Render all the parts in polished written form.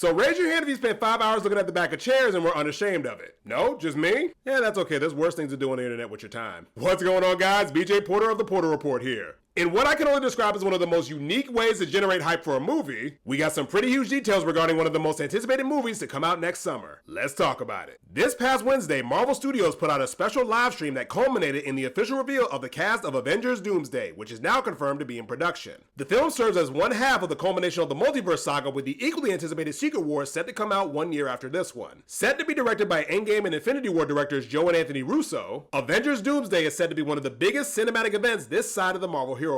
So raise your hand if you spent 5 hours looking at the back of chairs and were unashamed of it. No? Just me? Yeah, that's okay. There's worse things to do on the internet with your time. What's going on, guys? BJ Porter of the Porter Report here. In what I can only describe as one of the most unique ways to generate hype for a movie, we got some pretty huge details regarding one of the most anticipated movies to come out next summer. Let's talk about it. This past Wednesday, Marvel Studios put out a special live stream that culminated in the official reveal of the cast of Avengers Doomsday, which is now confirmed to be in production. The film serves as one half of the culmination of the Multiverse Saga, with the equally anticipated Secret Wars set to come out 1 year after this one. Set to be directed by Endgame and Infinity War directors Joe and Anthony Russo, Avengers Doomsday is said to be one of the biggest cinematic events this side of the Marvel Heroverse.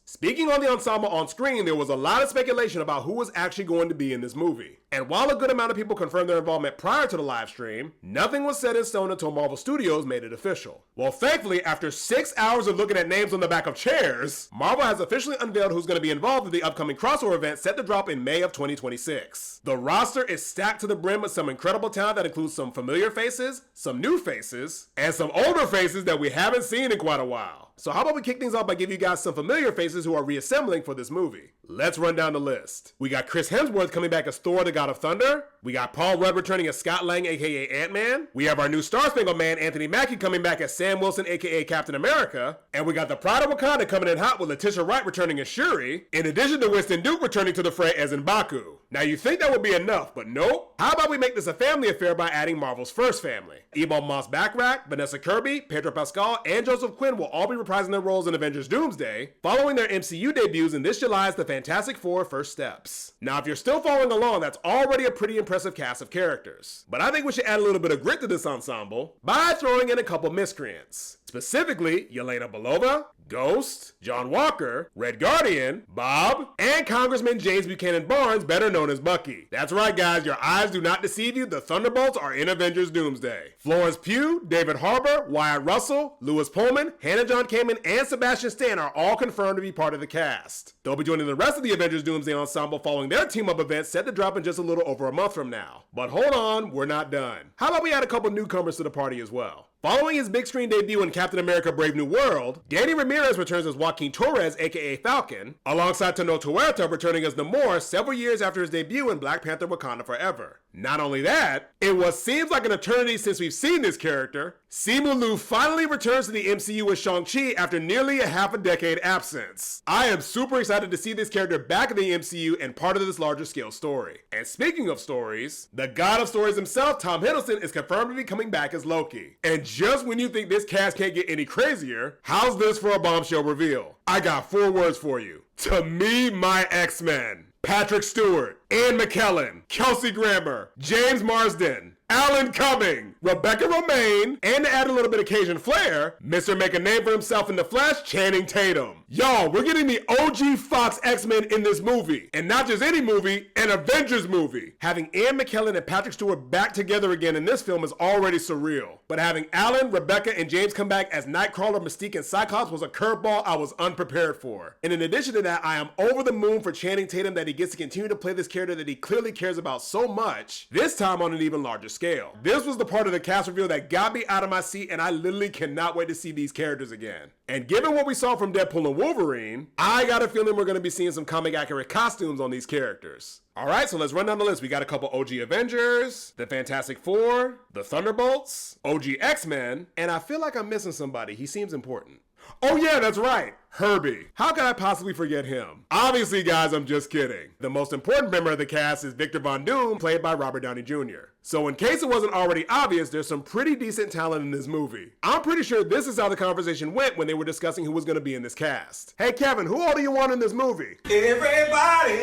Speaking on the ensemble on screen, there was a lot of speculation about who was actually going to be in this movie. And while a good amount of people confirmed their involvement prior to the live stream, nothing was set in stone until Marvel Studios made it official. Well, thankfully, after 6 hours of looking at names on the back of chairs, Marvel has officially unveiled who's going to be involved in the upcoming crossover event set to drop in May of 2026. The roster is stacked to the brim with some incredible talent that includes some familiar faces, some new faces, and some older faces that we haven't seen in quite a while. So how about we kick things off by giving you guys some familiar faces who are reassembling for this movie. Let's run down the list. We got Chris Hemsworth coming back as Thor, the God of Thunder. We got Paul Rudd returning as Scott Lang, aka Ant-Man. We have our new Star-Spangled Man, Anthony Mackie, coming back as Sam Wilson, aka Captain America. And we got the Pride of Wakanda coming in hot with Letitia Wright returning as Shuri, in addition to Winston Duke returning to the fray as M'Baku. Now you think that would be enough, but nope. How about we make this a family affair by adding Marvel's first family? Moss-Bachrach, Vanessa Kirby, Pedro Pascal, and Joseph Quinn will all be reprising their roles in Avengers Doomsday, following their MCU debuts in this July's The Fantastic Four First Steps. Now if you're still following along, that's already a pretty impressive cast of characters. But I think we should add a little bit of grit to this ensemble by throwing in a couple miscreants. Specifically, Yelena Belova, Ghost, John Walker, Red Guardian, Bob, and Congressman James Buchanan Barnes, better known as Bucky. That's right, guys, your eyes do not deceive you. The Thunderbolts are in Avengers Doomsday. Florence Pugh, David Harbour, Wyatt Russell, Louis Pullman, Hannah John-Kamen, and Sebastian Stan are all confirmed to be part of the cast. They'll be joining the rest of the Avengers Doomsday ensemble following their team-up event set to drop in just a little over a month from now. But hold on, we're not done. How about we add a couple newcomers to the party as well? Following his big screen debut in Captain America Brave New World, Danny Ramirez returns as Joaquin Torres, aka Falcon, alongside Tenoch Huerta returning as Namor several years after his debut in Black Panther Wakanda Forever. Not only that, in what seems like an eternity since we've seen this character, Simu Liu finally returns to the MCU as Shang-Chi after nearly a half a decade absence. I am super excited to see this character back in the MCU and part of this larger scale story. And speaking of stories, the god of stories himself, Tom Hiddleston, is confirmed to be coming back as Loki. And just when you think this cast can't get any crazier, how's this for a bombshell reveal? I got 4 words for you. To me, my X-Men. Patrick Stewart, Ian McKellen, Kelsey Grammer, James Marsden, Alan Cumming, Rebecca Romaine, and to add a little bit of Cajun flair, Mr. Make a Name for Himself in the Flesh, Channing Tatum. Y'all, we're getting the OG Fox X-Men in this movie. And not just any movie, an Avengers movie. Having Ian McKellen and Patrick Stewart back together again in this film is already surreal. But having Alan, Rebecca, and James come back as Nightcrawler, Mystique, and Cyclops was a curveball I was unprepared for. And in addition to that, I am over the moon for Channing Tatum that he gets to continue to play this character that he clearly cares about so much, this time on an even larger scale. This was the part of the cast reveal that got me out of my seat, and I literally cannot wait to see these characters again. And given what we saw from Deadpool and Wolverine, I got a feeling we're going to be seeing some comic accurate costumes on these characters. Alright, so let's run down the list. We got a couple OG Avengers, the Fantastic Four, the Thunderbolts, OG X-Men, and I feel like I'm missing somebody. He seems important. Oh yeah, that's right. Herbie. How could I possibly forget him? Obviously, guys, I'm just kidding. The most important member of the cast is Victor Von Doom, played by Robert Downey Jr. So in case it wasn't already obvious, there's some pretty decent talent in this movie. I'm pretty sure this is how the conversation went when they were discussing who was going to be in this cast. Hey Kevin, who all do you want in this movie? Everybody!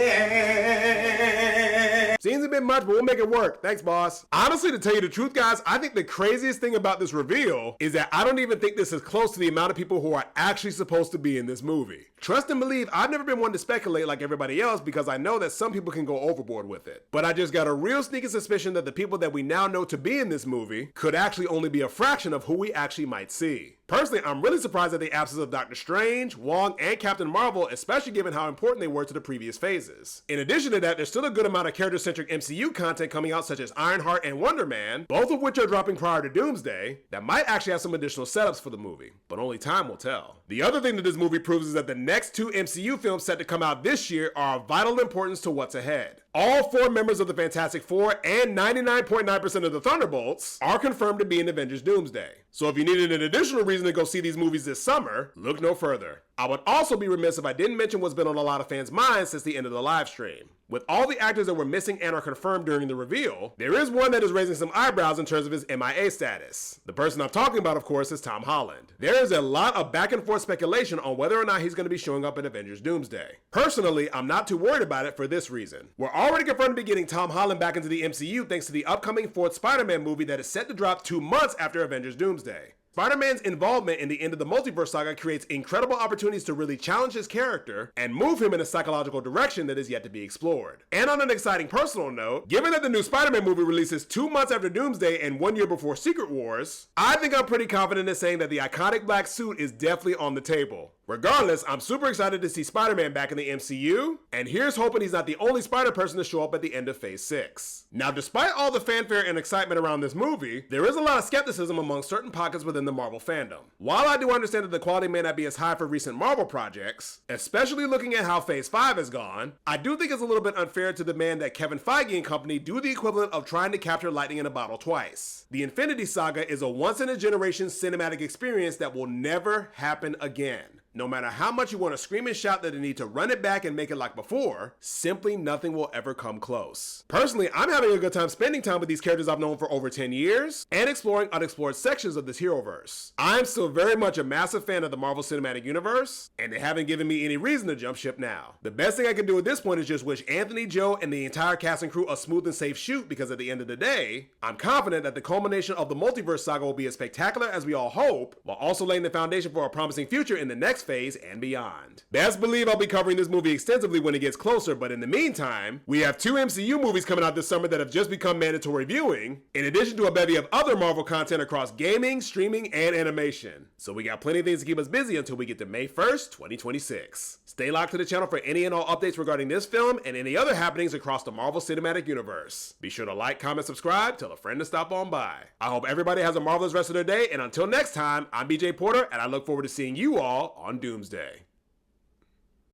Seems a bit much, but we'll make it work. Thanks, boss. Honestly, to tell you the truth, guys, I think the craziest thing about this reveal is that I don't even think this is close to the amount of people who are actually supposed to be in this movie. Trust and believe, I've never been one to speculate like everybody else because I know that some people can go overboard with it. But I just got a real sneaky suspicion that the people that we now know to be in this movie could actually only be a fraction of who we actually might see. Personally, I'm really surprised at the absence of Doctor Strange, Wong, and Captain Marvel, especially given how important they were to the previous phases. In addition to that, there's still a good amount of character-centric MCU content coming out, such as Ironheart and Wonder Man, both of which are dropping prior to Doomsday, that might actually have some additional setups for the movie, but only time will tell. The other thing that this movie proves is that the next 2 MCU films set to come out this year are of vital importance to what's ahead. All 4 members of the Fantastic Four and 99.9% of the Thunderbolts are confirmed to be in Avengers Doomsday. So if you needed an additional reason to go see these movies this summer, look no further. I would also be remiss if I didn't mention what's been on a lot of fans' minds since the end of the live stream. With all the actors that were missing and are confirmed during the reveal, there is one that is raising some eyebrows in terms of his MIA status. The person I'm talking about, of course, is Tom Holland. There is a lot of back and forth speculation on whether or not he's going to be showing up in Avengers Doomsday. Personally, I'm not too worried about it for this reason. We're already confirmed to be getting Tom Holland back into the MCU thanks to the upcoming 4th Spider-Man movie that is set to drop 2 months after Avengers Doomsday. Spider-Man's involvement in the end of the Multiverse Saga creates incredible opportunities to really challenge his character and move him in a psychological direction that is yet to be explored. And on an exciting personal note, given that the new Spider-Man movie releases 2 months after Doomsday and 1 year before Secret Wars, I think I'm pretty confident in saying that the iconic black suit is definitely on the table. Regardless, I'm super excited to see Spider-Man back in the MCU, and here's hoping he's not the only Spider-Person to show up at the end of Phase 6. Now, despite all the fanfare and excitement around this movie, there is a lot of skepticism among certain pockets within the Marvel fandom. While I do understand that the quality may not be as high for recent Marvel projects, especially looking at how Phase 5 has gone, I do think it's a little bit unfair to demand that Kevin Feige and company do the equivalent of trying to capture lightning in a bottle twice. The Infinity Saga is a once-in-a-generation cinematic experience that will never happen again. No matter how much you want to scream and shout that they need to run it back and make it like before, simply nothing will ever come close. Personally, I'm having a good time spending time with these characters I've known for over 10 years and exploring unexplored sections of this heroverse. I'm still very much a massive fan of the Marvel Cinematic Universe, and they haven't given me any reason to jump ship now. The best thing I can do at this point is just wish Anthony, Joe, and the entire cast and crew a smooth and safe shoot, because at the end of the day, I'm confident that the culmination of the Multiverse Saga will be as spectacular as we all hope, while also laying the foundation for a promising future in the next phase and beyond. Best believe I'll be covering this movie extensively when it gets closer, but in the meantime, we have 2 MCU movies coming out this summer that have just become mandatory viewing, in addition to a bevy of other Marvel content across gaming, streaming, and animation. So we got plenty of things to keep us busy until we get to May 1st, 2026. Stay locked to the channel for any and all updates regarding this film and any other happenings across the Marvel Cinematic Universe. Be sure to like, comment, subscribe, tell a friend to stop on by. I hope everybody has a marvelous rest of their day, and until next time, I'm BJ Porter, and I look forward to seeing you all on Doomsday.